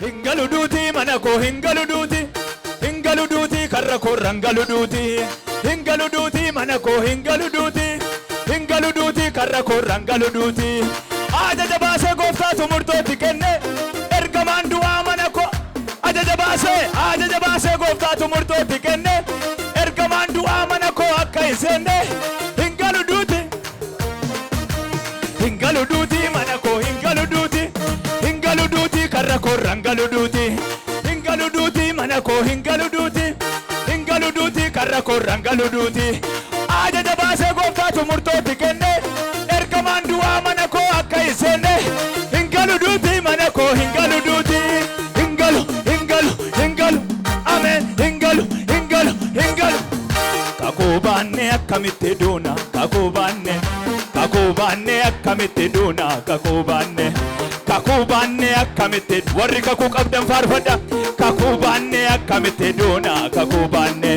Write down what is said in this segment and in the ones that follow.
Hingalu duuti manakoo hingalu duuti. Hingalu duuti karra korrangalu duuti. Hingalu duuti manakoo hingalu duuti. Hingalu duuti karra korrangalu duuti. Ajaja baasee gooftaatu murtootti kenne. Ergamaan du'aa manakoo. Ajaja baasee gooftaatu murtootti kenne. Ergamaan du'aa manakoo akka hin seenne. Hingalu duuti. Hingalu duuti manakoo hingalu duuti. Hingalu duuti karra korrangalu duuti. Hingalu duuti manakoo hingalu duuti. Hingalu duuti karra korrangalu duuti. Ajaja baasee gooftaatu murtootti kenne. Ergamaan du'aa manakoo akka hin seenne. Hingalu duuti manakoo hingalu duuti. Hingalu amen hingalu. Kakubaanne akkamitti duuna kakubaanne akkamitti duuna kakubaanne akkamitti warri kakuu qabdan faarfadha. Kakubaanne akkamitti duuna kakubaanne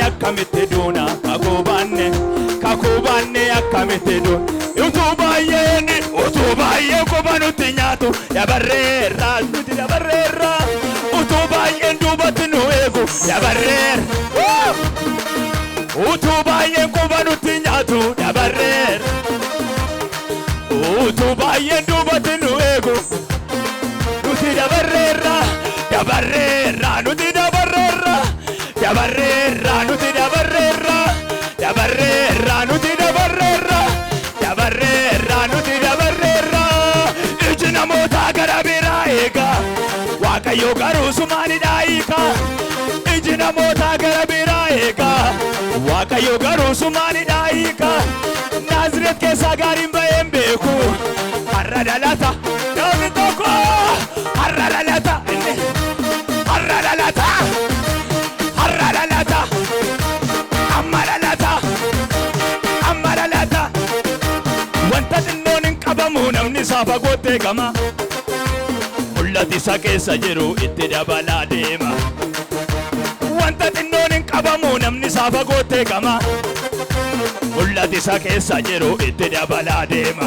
akkamitti duuna kakubaanne akkamitti duuna. Utuu baay'een quba nutti nyaatu dabarreerra nuti dabarreerra. Utuu baay'een duubatti nu eegu dabarreerra. Utuu baay'een quba nutti nyaatu dabarreerra. Utuu baay'een duubatti nu eegu nuti dabarreerra. Nuti dabarreerra. Nuti dabarreerra. Nuti dabarreerra. Iji namoota gara biraa eega. Waaqayyo garuu sumaanidha hiika. Iji namoota gara biraa eega. Waaqayyo garuu sumaanidha hiika. Naazreet keessaa gaariin ba'een beeku. Har'a dhalata namni tokko har'a dhalata. Amma dhalata. Wanta xinnoon hin qabamu namni isaa fagoottee gama. Mul'ati isa keessa jiru itti dabalaa deema. Wanta xinnoon hin qabamu namni isaa fagoottee gama. Mul'ati isa keessa jiru itti dabalaa deema.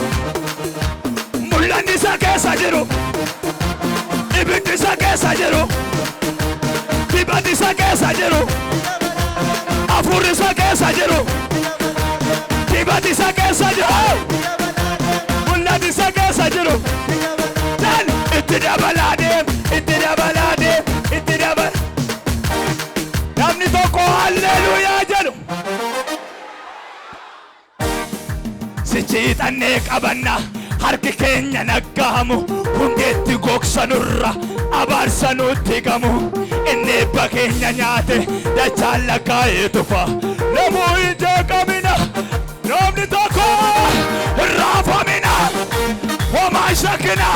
Mul'anni isa keessa jiru. Ibiddi isa keessa jiru. Dibati isa keessa jiru. Afurri isa keessa jiru. Dibati isa keessa jiru. Mul'anni isa keessa jiru. Itti dabalaa deema. Namni tokko halleluuyaa jedhu. Sichiixannee qabanna harki keenya naggahamu. Hundeetti gogsanurra abaarsanutti gamu. Inni eebba keenya nyaate dachaan lakkaa'ee tufa. Namuu hin jeeqamina. Namni tokko hin raafamina. Homaa hin shakkina.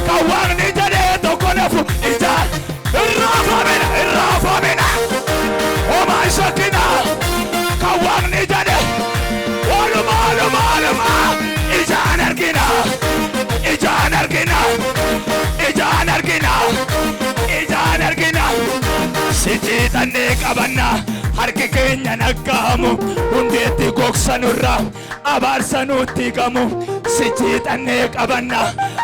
Kan waaqni jedhee tokko nafu ijaan hin raafamina. Homaa hin shakkina. Kan waaqni jedhe waluma ijaan argina. Sichiixannee qabanna harki keenya naggahamu. Hundeetti gogsanurra abaarsanutti gamu. Sichiixannee qabanna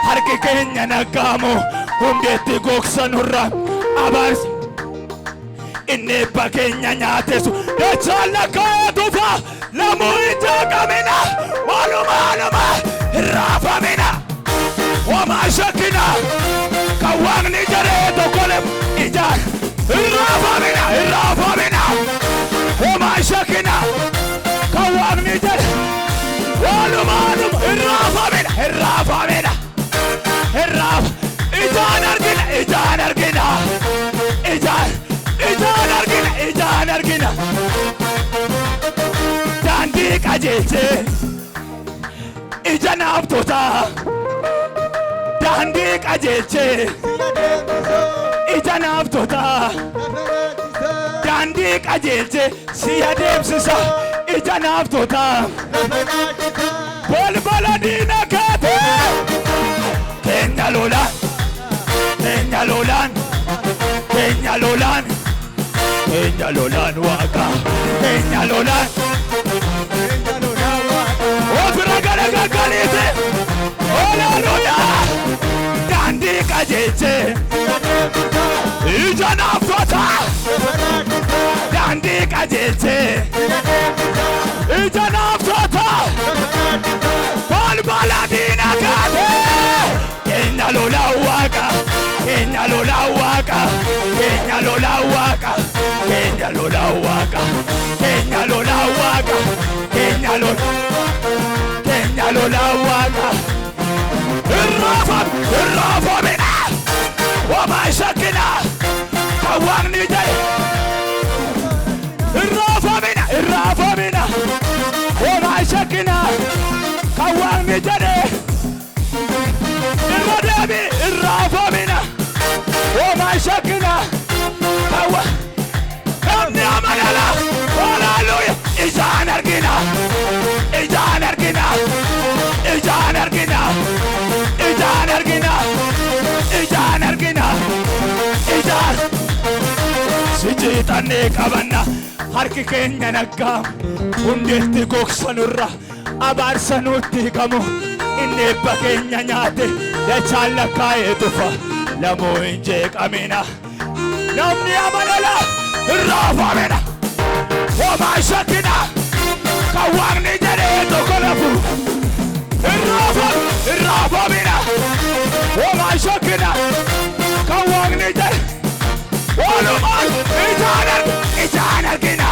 harki keenya naggahamu. Hundeetti gogsanurra abaarsa. Inni eebba keenya nyaatesu dachaan lakkaa'ee tufa. Namuu hin jeeqamina. Waluma hin raafamina. Homaa shakkina. Kan waaqni jedhee tokko ijaan hin raafamina. Homaa shakkina. Kan waaqni jedhe waluma hin raafamina. Ijaan argina. Daandii qajeelchee ija naaftotaa. Daandii qajeelchee ija naaftotaa. Daandii qajeelchee si adeemsisa ija naaftotaa. Balbala diina keetii keenya lolaan waaqa keenya lolaan. Ofirra gara gaggaliiti. Hallelujah. Dandi kajeche Ijana fota Dandi kajeche Ijana fota Balbaladina kate Kenya lola waka Kenya lola waka Kenya lola waka Kenya lola waka Kenya lola waka Kenya lola waka الرافع منا وما شكنا كواني جاي الرافع منا وما شكنا كواني جاي المدامي الرافع منا وما شكنا كواني كمني عملنا هالالويا إجان أرقنا إجان أرقنا إجان أرقنا إجان أرقنا إجان أرقنا إجان سجيت أنك أبنا harki keenya naggaam hundeetti gogsanurra abaarsanuutti qamu inni ebba keenya nyaate dachaan lakkaa'ee tufa lamoo hin jeeqamina namni amanala irraafamina homaa shakkina kan waaqni jedhee tokko lafu irraafamina homaa shakkina kan waaqni jedhe walumaan ijaan argina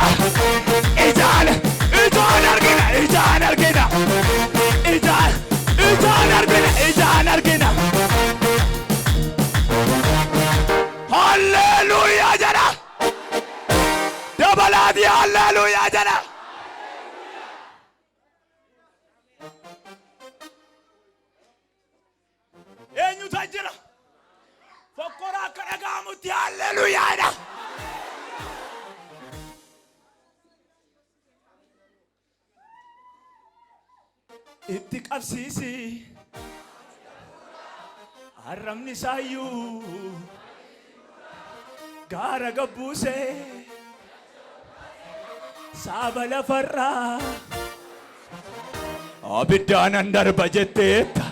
ijaan argina ijaan argina ijaan argina Hallelujah jana dabalati hallelujah jana enyu tajira fakora kadagamutti hallelujah jana itti qabsiisi arramni sayyuu gaara gabbuuse saaba lafarraa abiddaanan darba jetteetta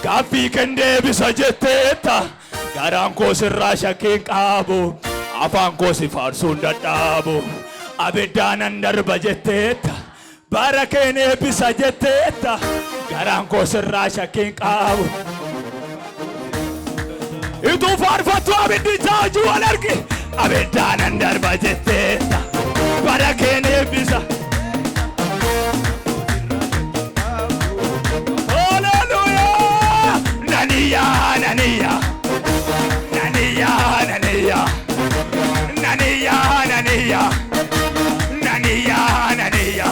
gaaffii kan deebisa jetteetta garaan koo sirraa shakkiin qabu afaan koo si faarsuun dadhaabu abiddaanan darba jetteetta bara keen eebbisa jetteetta garaan koo sirraa shakkiin qabu itu faarfattu abiddi jaaju wal argi abiddaanan darba jetteetta bara keen eebbisa Hallelujah naniya naniya naniya naniya naniya naniya naniya naniya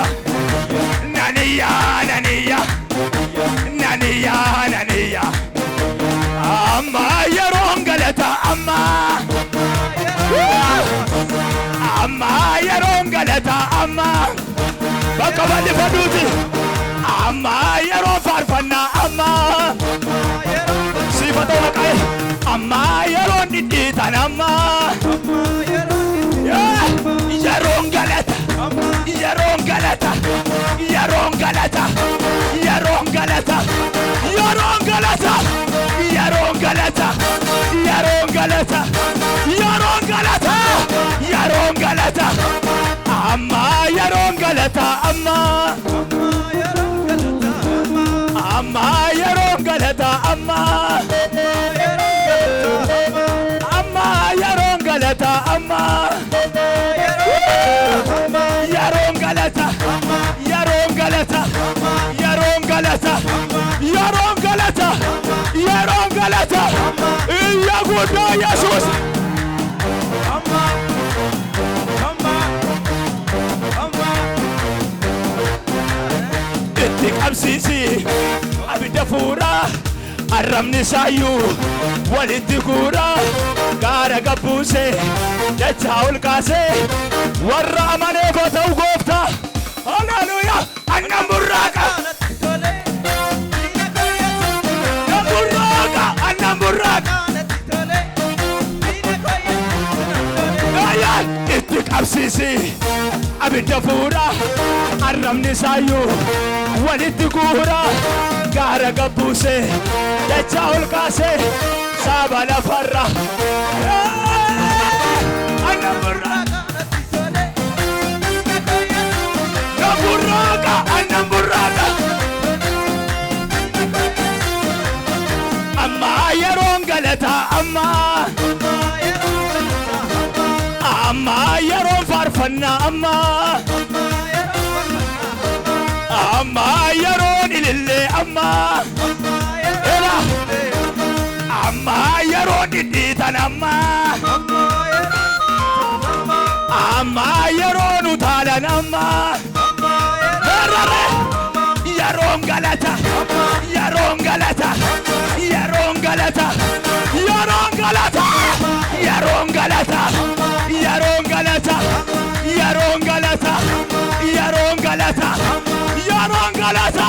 naniya naniya naniya naniya amma yeroon galata amma yeroon galata amma bakka bal'ifaduuti amma yeroon faarfannaa amma siifata waqae amma yeroon dhidhiitan amma yeroon galata yeroon galata yeroon galata yeroon galata yeroon galata yeroon galata yeroon galata yeroon galata yeroon galata amma yeroon galata amma yeroon galata amma yeroon galata amma yeroon galata yeroon galata yeroon galata yeroon galata yeroon galata iyya guddaa Yesuus itti qabsiisi abidda fuuraa arramni sayyuu walitti guuraa gaara gabbuuse dachaa ol kaasee warra amaneef haa ta'u gooftaa hallelujah annan burraaqa annan burraaqa itti qabsiisi abidda fuuraa arramni sayyuu walitti guuraa gaara gabbuuse dachaa ol kaasee saba lafarra annan burraaqa annan burraaqa amma yeroon galataa amma yeroon faarfannaa amma yeroon ilillee amma yeroon dhidhiitan amma yeroon utaalan amma yeroon galata yeroon galata yeroon galata yeroon galata yeroon galata yeroon galata yeroon galata yeroon galata yeroon galata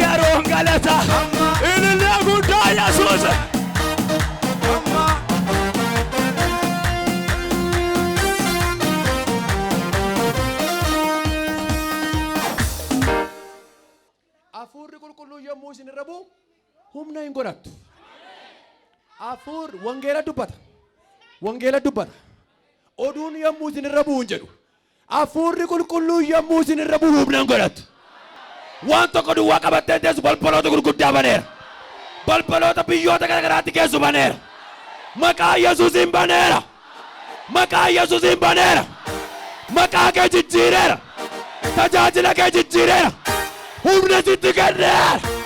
yeroon galata ilillee guddaa Yesuus Afurri qulqulluu yommuu isin irra bu'u humna hin godhattu. Afur wangeela dubbata. Wangeela dubbata. Oduun yommuu isin irra bu'u hin jedhu. Afurri qulqulluu yommuu isin irra bu'u humna hin godhattu. Waan tokko duwwaa qabattee teessu balbaloota gurguddaa baneera. Balbaloota biyyoota garagaraatti geessu baneera. Maqaa Yesuusiin baneera. Maqaa Yesuusiin baneera. Maqaa kee jijjiireera. Tajaajila kee jijjiireera. Humna sitti kenneera.